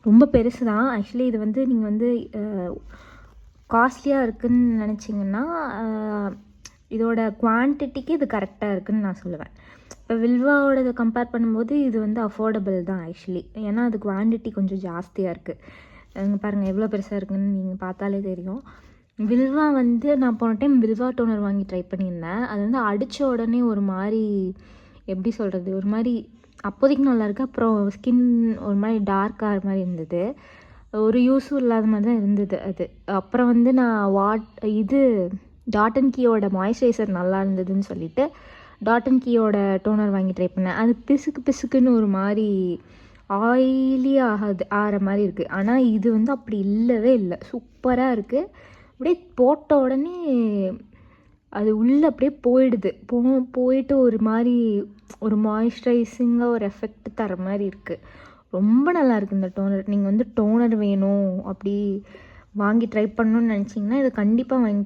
ரொம்ப பெருசு தான். ஆக்சுவலி இது வந்து நீங்கள் வந்து காஸ்ட்லியாக இருக்குதுன்னு நினச்சிங்கன்னா இதோட குவான்டிட்டிக்கு இது கரெக்டாக இருக்குதுன்னு நான் சொல்லுவேன். இப்போ வில்வாவோடதை கம்பேர் பண்ணும்போது இது வந்து அஃபோர்டபுள் தான் ஆக்சுவலி. ஏன்னா அது குவான்டிட்டி கொஞ்சம் ஜாஸ்தியாக இருக்குது. இங்கே பாருங்கள் எவ்வளோ பெருசாக இருக்குதுன்னு நீங்கள் பார்த்தாலே தெரியும். வில்வா வந்து நான் போன டைம் வில்வா டோனர் வாங்கி ட்ரை பண்ணியிருந்தேன். அது வந்து அடித்த உடனே ஒரு மாதிரி எப்படி சொல்கிறது, ஒரு மாதிரி அப்போதைக்கு நல்லாயிருக்கு, அப்புறம் ஸ்கின் ஒரு மாதிரி டார்க்காக மாதிரி இருந்தது. ஒரு யூஸும் இல்லாத மாதிரி தான் இருந்தது அது. அப்புறம் வந்து நான் இது டாட் அண்ட் கீயோட மாய்ஸ்சரைசர் நல்லா இருந்ததுன்னு சொல்லிவிட்டு டாட் அண்ட் கீயோட டோனர் வாங்கி ட்ரை பண்ணேன். அது பிசுக்குன்னு ஒரு மாதிரி ஆயிலி ஆகிற மாதிரி இருக்குது. ஆனால் இது வந்து அப்படி இல்லவே இல்லை, சூப்பராக இருக்குது. அப்படியே போட்ட உடனே அது உள்ளே அப்படியே போயிடுது. போயிட்டு ஒரு மாதிரி ஒரு மாய்ஸ்சரைசிங்காக ஒரு எஃபெக்ட் தர மாதிரி இருக்குது. ரொம்ப நல்லாயிருக்கு இந்த டோனர். நீங்கள் வந்து டோனர் வேணும் அப்படி வாங்கி ட்ரை பண்ணணுன்னு நினச்சிங்கன்னா இதை கண்டிப்பாக வாங்கி ட்ரை